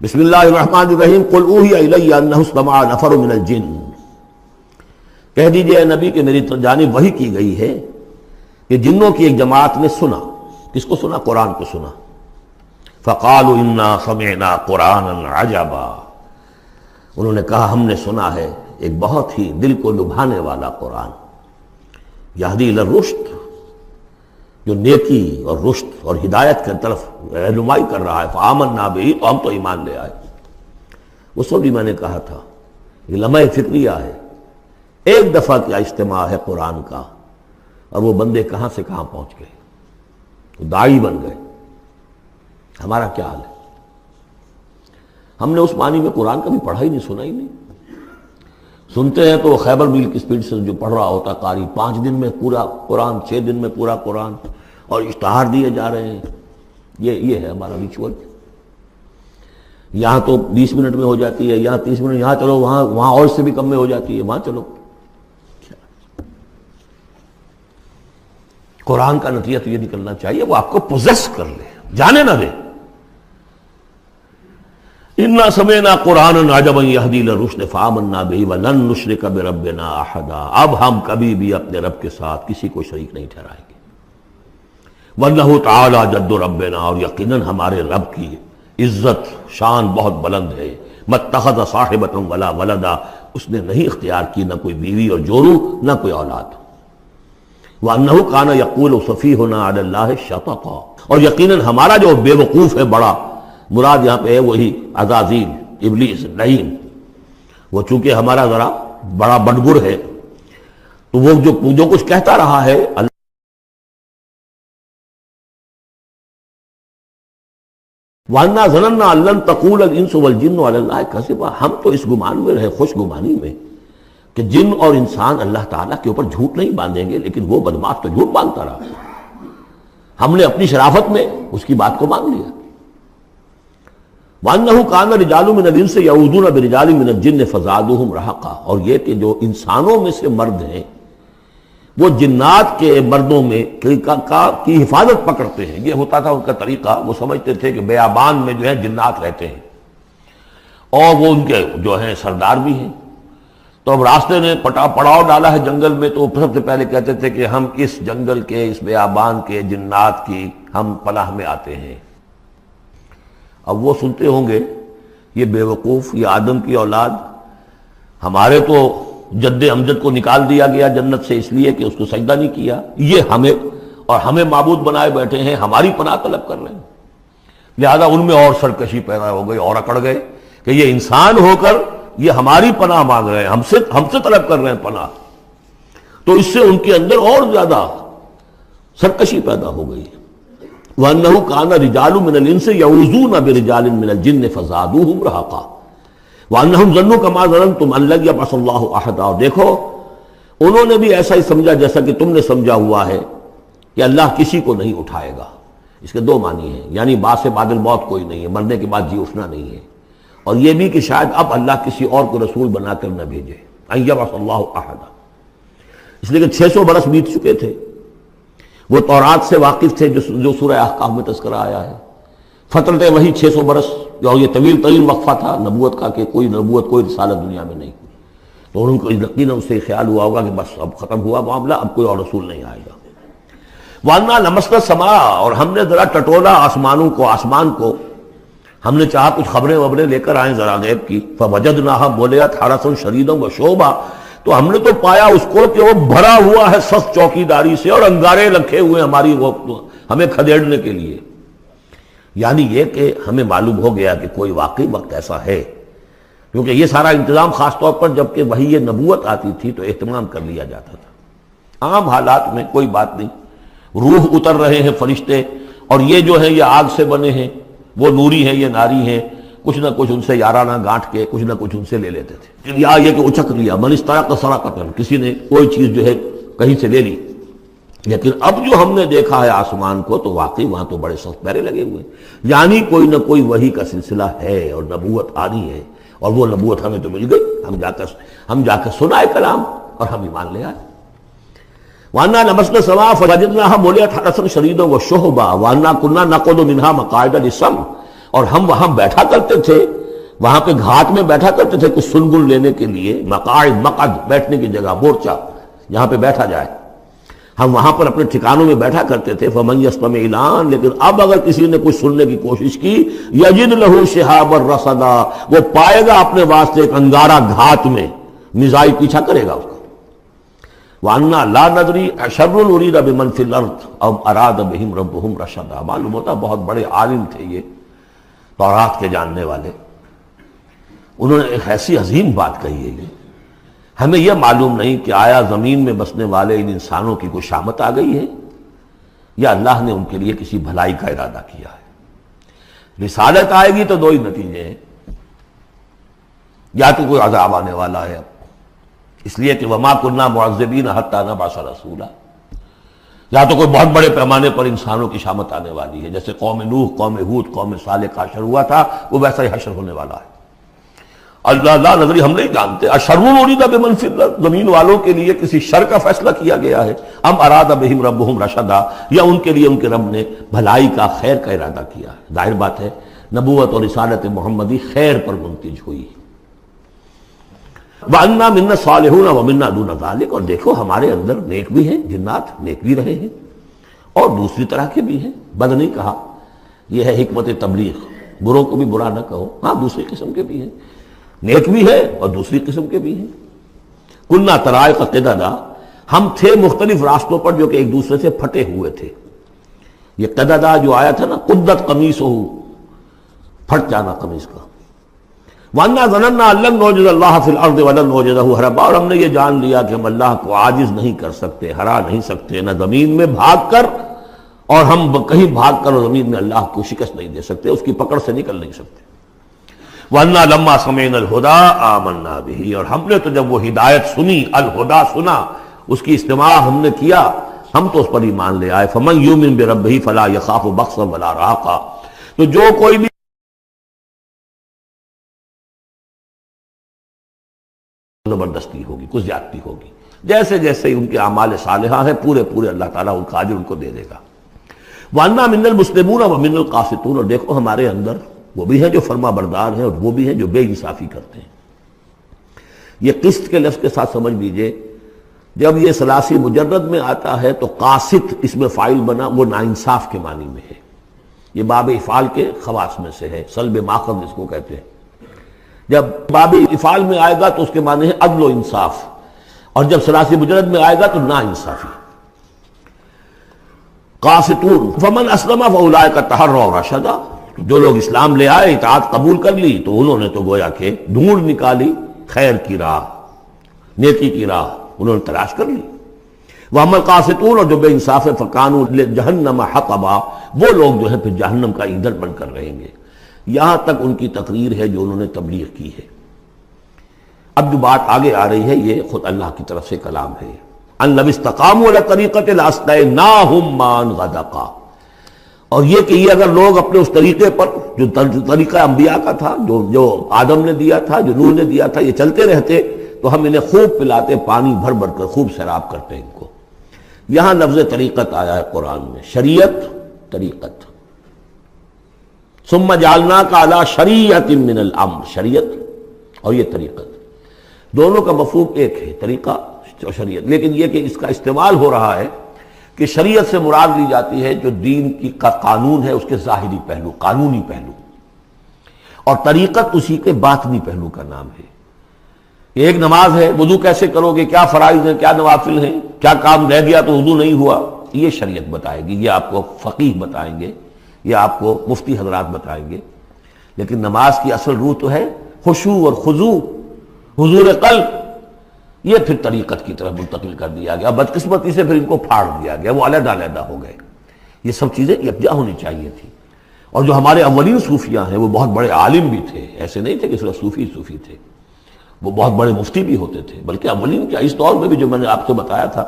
بسم اللہ الرحمن الرحیم قل اوحی الی انہ استمع نفر من الجن، کہہ دیجئے اے نبی کہ میری جانب وحی کی گئی ہے کہ جنوں کی ایک جماعت نے سنا۔ کس کو سنا؟ قرآن کو سنا۔ فقالوا انا سمعنا قرآنا عجبا، انہوں نے کہا ہم نے سنا ہے ایک بہت ہی دل کو لبھانے والا قرآن، یہدی الی الرشد، جو نیکی اور رشد اور ہدایت کی طرف رہنمائی کر رہا ہے۔ فآمنا بہ، تو ہم تو ایمان لے آئے۔ اس وقت بھی میں نے کہا تھا یہ لمحہ فکریہ ہے، ایک دفعہ کیا اجتماع ہے قرآن کا، اور وہ بندے کہاں سے کہاں پہنچ گئے، وہ داعی بن گئے۔ ہمارا کیا حال ہے؟ ہم نے اس معنی میں قرآن کبھی پڑھا ہی نہیں، سنا ہی نہیں۔ سنتے ہیں تو خیبر میل کی سپیڈ سے جو پڑھ رہا ہوتا قاری، 5 دن میں پورا قرآن، 6 دن میں پورا قرآن، اور اشتہار دیے جا رہے ہیں۔ یہ ہے ہمارا ریچول۔ یہاں تو 20 منٹ میں ہو جاتی ہے، یہاں 30 منٹ، یہاں چلو وہاں اور سے بھی کم میں ہو جاتی ہے، وہاں چلو۔ قرآن کا نتیجہ تو یہ نکلنا چاہیے وہ آپ کو پوزیس کر لے، جانے نہ دے۔ انا سمعنا قرآنا عجبا یہدی الی الرشد فآمنا بہ ولن نشرک بربنا احدا، اب ہم کبھی بھی اپنے رب کے ساتھ کسی کو شریک نہیں ٹھہرائیں گے۔ وانہ تعالی جد ربنا، اور یقیناً ہمارے رب کی عزت شان بہت بلند ہے۔ ماتخذ صاحبۃ ولا ولدا، اس نے نہیں اختیار کی نہ کوئی بیوی اور جورو، نہ کوئی اولاد۔ وانہ کان یقول سفیہنا علی اللہ شططا، اور یقیناً ہمارا جو بے وقوف ہے بڑا، مراد یہاں پہ ہے وہی عزازیل، ابلیس، لعین، وہ چونکہ ہمارا ذرا بڑا بڑگر ہے، تو وہ جو کچھ کہتا رہا ہے وَأَنَّا ظَنَنَّا أَن لَّن تَقُولَ الْإِنسُ وَالْجِنُّ عَلَى اللَّهِ كَذِبًا، ہم تو اس گمان میں رہے، خوش گمانی میں، کہ جن اور انسان اللہ تعالیٰ کے اوپر جھوٹ نہیں باندھیں گے، لیکن وہ بدماش تو جھوٹ باندھتا رہا۔ ہم نے اپنی شرافت میں اس کی بات کو مان لیا۔ وَأَنَّهُ كَانَ رِجَالٌ مِّنَ الْإِنسِ يَعُوذُونَ بِرِجَالٍ مِّنَ الْجِنِّ فَزَادُوهُمْ رَهَقًا، اور یہ کہ جو انسانوں میں سے مرد ہیں وہ جنات کے مردوں میں کی حفاظت پکڑتے ہیں۔ یہ ہوتا تھا ان کا طریقہ، وہ سمجھتے تھے کہ بیابان میں جو ہے جنات رہتے ہیں اور وہ ان کے جو ہیں سردار بھی ہیں، تو اب راستے نے پڑاؤ ڈالا ہے جنگل میں، تو وہ سب سے پہلے کہتے تھے کہ ہم اس جنگل کے، اس بیابان کے جنات کی ہم پناہ میں آتے ہیں۔ اب وہ سنتے ہوں گے یہ بے وقوف، یہ آدم کی اولاد، ہمارے تو جد امجد کو نکال دیا گیا جنت سے اس لیے کہ اس کو سجدہ نہیں کیا، یہ ہمیں معبود بنائے بیٹھے ہیں، ہماری پناہ طلب کر رہے ہیں۔ لہذا ان میں اور سرکشی پیدا ہو گئی، اور اکڑ گئے کہ یہ انسان ہو کر یہ ہماری پناہ مانگ رہے ہیں، ہم سے طلب کر رہے ہیں پناہ، تو اس سے ان کے اندر اور زیادہ سرکشی پیدا ہو گئی۔ وَأَنَّهُ كَانَ رِجَالٌ مِّنَ الْإِنسِ يَعُوذُونَ بِرِجَالٍ مِّنَ الْجِنِّ فَزَادُوهُمْ رَهَقًا وَأَنَّهُمْ ظَنُّوا كَمَا ظَنَنتُمْ أَن لَّن يَبْعَثَ اللَّهُ أَحَدًا، اور دیکھو انہوں نے بھی ایسا ہی سمجھا جیسا کہ تم نے سمجھا ہوا ہے کہ اللہ کسی کو نہیں اٹھائے گا۔ اس کے 2 معنی ہیں، یعنی بعد سے بعد الموت کوئی نہیں ہے، مرنے کے بعد جی اٹھنا نہیں ہے، اور یہ بھی کہ شاید اب اللہ کسی اور کو رسول بنا کر نہ بھیجے، أن يبعث الله أحدا، اس لیے کہ 600 برس بیت چکے تھے، وہ تورات سے واقف تھے جو سورہ احقاف میں تذکرہ آیا ہے۔ فترت وہی 600 برس، اور یہ طویل وقفہ تھا نبوت کا کہ کوئی نبوت، کوئی رسالت دنیا میں نہیں ہوئی، تو ان کو یقیناً اس سے خیال ہوا ہوگا کہ بس اب ختم ہوا معاملہ، اب کوئی اور رسول نہیں آئے گا۔ وَأَنَّا لَمَسْنَا السَّمَاءَ، اور ہم نے ذرا ٹٹولا آسمان کو، ہم نے چاہا کچھ خبریں لے کر آئیں ذرا غیب کی۔ فَوَجَدْنَاهَا مُلِئَتْ حَرَسًا شَدِيدًا وَشُعُبًا، تو ہم نے تو پایا اس کو کہ وہ بھرا ہوا ہے سخت چوکیداری سے، اور انگارے رکھے ہوئے ہماری وہ ہمیں کھدیڑنے کے لیے۔ یعنی یہ کہ ہمیں معلوم ہو گیا کہ کوئی واقعی وقت ایسا ہے، کیونکہ یہ سارا انتظام خاص طور پر جب کہ وہی یہ نبوت آتی تھی تو اہتمام کر لیا جاتا تھا۔ عام حالات میں کوئی بات نہیں، روح اتر رہے ہیں فرشتے، اور یہ جو ہیں یہ آگ سے بنے ہیں، وہ نوری ہیں، یہ ناری ہیں، کچھ نہ کچھ ان سے یارانہ گانٹھ کے کچھ نہ کچھ ان سے لے لیتے تھے، یا یہ کہ اچک لیا، من استرق سرقۃ، کسی نے کوئی چیز جو ہے کہیں سے لے لی۔ لیکن اب جو ہم نے دیکھا ہے آسمان کو، تو واقعی وہاں تو بڑے سخت پہرے لگے ہوئے، یعنی کوئی نہ کوئی وحی کا سلسلہ ہے اور نبوت آ رہی ہے، اور وہ نبوت ہمیں تو مل گئی، ہم جا کر سنائے کلام اور ہم ایمان لے آئے۔ وَأَنَّا لَمَسْنَا السَّمَاءَ فَوَجَدْنَاهَا مُلِئَتْ حَرَسًا شَدِيدًا وَشُهُبًا وَأَنَّا كُنَّا نَقْعُدُ مِنْهَا مَقَاعِدَ لِلسَّمْعِ اور ہم وہاں بیٹھا کرتے تھے، وہاں پہ گھاٹ میں بیٹھا کرتے تھے کچھ سنبل لینے کے لیے، مقاعد، مقعد بیٹھنے کی جگہ، مورچہ جہاں پہ بیٹھا جائے، ہم وہاں پر اپنے ٹھکانوں میں بیٹھا کرتے تھے۔ فمن یستمع الان، لیکن اب اگر کسی نے کچھ سننے کی کوشش کی، یجد لہ شہابا رصدا، وہ پائے گا اپنے واسطے ایک انگارہ گھات میں، میزائل پیچھا کرے گا اس کو۔ وَأَنَّا لَا نَدْرِي أَشَرٌّ أُرِيدَ بِمَنْ فِي الْأَرْضِ أَمْ أَرَادَ بِهِمْ رَبُّهُمْ رَشَدًا۔ معلوم ہوتا بہت بڑے عالم تھے یہ، تورات کے جاننے والے، انہوں نے ایک ایسی عظیم بات کہی ہے یہ۔ ہمیں یہ معلوم نہیں کہ آیا زمین میں بسنے والے ان انسانوں کی کوئی شامت آ گئی ہے یا اللہ نے ان کے لیے کسی بھلائی کا ارادہ کیا ہے۔ رسالت آئے گی تو دو ہی نتیجے ہیں، یا تو کوئی عذاب آنے والا ہے اب، اس لیے کہ وما كنا معذبین حتی نبعث رسولا، یا تو کوئی بہت بڑے پیمانے پر انسانوں کی شامت آنے والی ہے، جیسے قوم نوح، قوم ہود، قوم صالح کا حشر ہوا تھا، وہ ویسا ہی حشر ہونے والا ہے۔ اللہ لا نظری، ہم نہیں جانتے، اشر ارید بمن فی الارض، زمین والوں کے لیے کسی شر کا فیصلہ کیا گیا ہے، ام اراد بہم ربہم رشدا، یا ان کے لیے ان کے رب نے بھلائی کا، خیر کا ارادہ کیا ہے۔ ظاہر بات ہے نبوت اور رسالت محمدی خیر پر منتج ہوئی۔ وَأَنَّا مِنَّا الصَّالِحُونَ وَمِنَّا دُونَ ذَلِكَ، اور دیکھو ہمارے اندر نیک بھی ہیں، جنات نیک بھی رہے ہیں اور دوسری طرح کے بھی ہیں، بد نہیں کہا، یہ ہے حکمت تبلیغ، بروں کو بھی برا نہ کہو، ہاں دوسری قسم کے بھی ہیں، نیک بھی ہے اور دوسری قسم کے بھی ہیں۔ کُنَّا طَرَائِقَ قِدَدًا، ہم تھے مختلف راستوں پر جو کہ ایک دوسرے سے پھٹے ہوئے تھے۔ یہ قددا جو آیا تھا نا، قدت قمیصہ، پھٹ جانا قمیص کا۔ وَأَنَّا ظَنَنَّا أَن لَّن نُعْجِزَ اللَّهَ فِي الْأَرْضِ وَلَن نُعْجِزَهُ هَرَبًا، اور ہم نے یہ جان لیا کہ ہم اللہ کو عاجز نہیں کر سکتے، ہرا نہیں سکتے، نہ زمین میں بھاگ کر، اور ہم کہیں بھاگ کر اور زمین میں اللہ کو شکست نہیں دے سکتے، اس کی پکڑ سے نکل نہیں سکتے۔ وَأَنَّا لَمَّا سَمِعْنَا الْهُدَىٰ آمَنَّا بِهِ، اور ہم نے تو جب وہ ہدایت سنی، الہدا سنا، اس کی استماع ہم نے کیا، ہم تو اس پر ایمان لے آئے۔ فَمَن يُؤْمِن بِرَبِّهِ فَلَا يَخَافُ بَخْسًا وَلَا رَهَقًا، تو جو کوئی بھی زبردستی ہوگی، کچھ زیادتی ہوگی، جیسے جیسے ان کے اعمال صالحہ ہیں پورے پورے اللہ تعالیٰ ان کا اجر ان کو دے دے گا۔ وَأَنَّا مِنَّا الْمُسْلِمُونَ وَمِنَّا الْقَاسِطُونَ، اور دیکھو ہمارے اندر وہ بھی ہیں جو فرما بردار ہیں اور وہ بھی ہیں جو بے انصافی کرتے ہیں۔ یہ قسط کے لفظ کے ساتھ سمجھ لیجئے، جب یہ ثلاثی مجرد میں آتا ہے تو قاسط اس میں فاعل بنا، وہ ناانصاف کے معنی میں ہے، یہ باب افعال کے خواص میں سے ہے، سلب ماخذ اس کو کہتے ہیں۔ جب باب افعال میں آئے گا تو اس کے معنی ہے عدل و انصاف، اور جب ثلاثی مجرد میں آئے گا تو نا انصافی۔ قاسطون فمن اسلم فاولئک تحروا رشدا، جو لوگ اسلام لے آئے، اطاعت قبول کر لی، تو انہوں نے تو گویا کہ ڈھونڈ نکالی خیر کی راہ، نیکی کی راہ انہوں نے تلاش کر لی۔ وَأَمَّا الْقَاسِطُونَ، اور جو بے انصاف فَكَانُوا لِجَهَنَّمَ حَطَبًا، وہ لوگ جو ہے پھر جہنم کا ایندھن بن کر رہیں گے۔ یہاں تک ان کی تقریر ہے جو انہوں نے تبلیغ کی ہے۔ اب جو بات آگے آ رہی ہے یہ خود اللہ کی طرف سے کلام ہے۔ أَن لَوِ اسْتَقَامُوا عَلَى الطَّرِيقَةِ لَأَسْقَيْنَاهُم مَّاءً غَدَقًا، اور یہ کہ یہ اگر لوگ اپنے اس طریقے پر جو طریقہ انبیاء کا تھا، جو آدم نے دیا تھا، جو نوح نے دیا تھا، یہ چلتے رہتے تو ہم انہیں خوب پلاتے، پانی بھر بھر کر خوب سیراب کرتے ان کو۔ یہاں لفظ طریقت آیا ہے قرآن میں، شریعت، طریقت۔ ثم جعلناک علی شریعت من الامر، شریعت اور یہ طریقت، دونوں کا مفہوم ایک ہے، طریقہ اور شریعت، لیکن یہ کہ اس کا استعمال ہو رہا ہے کہ شریعت سے مراد لی جاتی ہے جو دین کا قانون ہے، اس کے ظاہری پہلو، قانونی پہلو، اور طریقت اسی کے باطنی پہلو کا نام ہے۔ ایک نماز ہے، وضو کیسے کرو گے، کیا فرائض ہیں، کیا نوافل ہیں، کیا کام رہ گیا تو وضو نہیں ہوا، یہ شریعت بتائے گی، یہ آپ کو فقیہ بتائیں گے، یہ آپ کو مفتی حضرات بتائیں گے۔ لیکن نماز کی اصل روح تو ہے خشوع اور خضوع، حضور قلب، یہ پھر طریقت کی طرف منتقل کر دیا گیا، بدقسمتی سے پھر ان کو پھاڑ دیا گیا، وہ علیحدہ علیحدہ ہو گئے۔ یہ سب چیزیں یکجا ہونی چاہیے تھی۔ اور جو ہمارے اولین صوفیاں ہیں وہ بہت بڑے عالم بھی تھے، ایسے نہیں تھے کہ صرف صوفی تھے، وہ بہت بڑے مفتی بھی ہوتے تھے، بلکہ اولین کیا اس دور میں بھی جو میں نے آپ کو بتایا تھا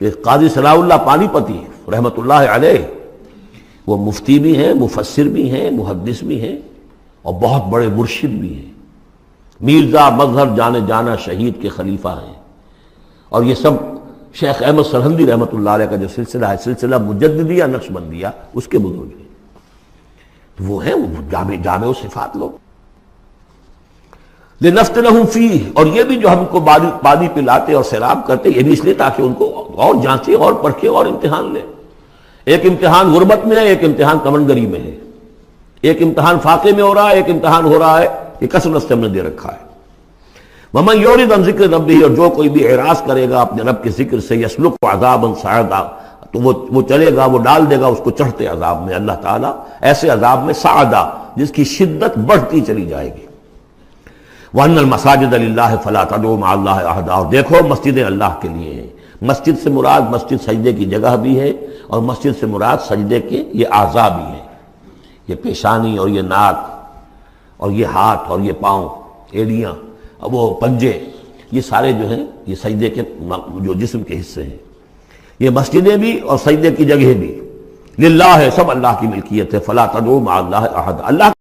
کہ قاضی صلاح اللہ پانی پتی رحمۃ اللہ علیہ، وہ مفتی بھی ہیں، مفسر بھی ہیں، محدث بھی ہیں، اور بہت بڑے مرشد بھی ہیں، میرزا مظہر جانے جانا شہید کے خلیفہ ہیں۔ اور یہ سب شیخ احمد سرہندی رحمۃ اللہ علیہ کا جو سلسلہ ہے، سلسلہ مجددیہ نقشبندیہ، اس کے بزرگ ہیں۔ وہ ہیں وہ جامع و صفات لوگ. لنفتنہم فیہ، اور یہ بھی جو ہم کو پانی پلاتے اور سیراب کرتے یہ بھی اس لیے تاکہ ان کو اور جانچے اور پرکھے اور امتحان لے. ایک امتحان غربت میں ہے، ایک امتحان کمنگری میں ہے، ایک امتحان فاقے میں ہو رہا ہے، ایک امتحان ہو رہا ہے کہ کثرت سے ہم نے دے رکھا ہے. وَمَن يُعْرِضْ عَن ذِكْرِ رَبِّهِ، اور جو کوئی بھی اعراض کرے گا اپنے رب کے ذکر سے، يَسْلُكْهُ عَذَابًا صَعَدًا، تو وہ چلے گا، وہ ڈال دے گا اس کو چڑھتے عذاب میں اللہ تعالیٰ، ایسے عذاب میں صعدا جس کی شدت بڑھتی چلی جائے گی. وَأَنَّ الْمَسَاجِدَ لِلَّهِ فَلَا تَدْعُوا مَعَ اللَّهِ أَحَدًا، اور دیکھو مسجدیں اللہ کے لیے ہیں. مسجد سے مراد مسجد سجدے کی جگہ بھی ہے، اور مسجد سے مراد سجدے کے یہ اعضاء بھی ہیں. یہ پیشانی اور یہ ناک اور یہ ہاتھ اور یہ پاؤں، ایڑیاں اور وہ پنجے، یہ سارے جو ہیں یہ سجدے کے جو جسم کے حصے ہیں. یہ مسجدیں بھی اور سجدے کی جگہ بھی للہ ہے، سب اللہ کی ملکیت ہے. فلا تدعوا مع اللہ احد، اللہ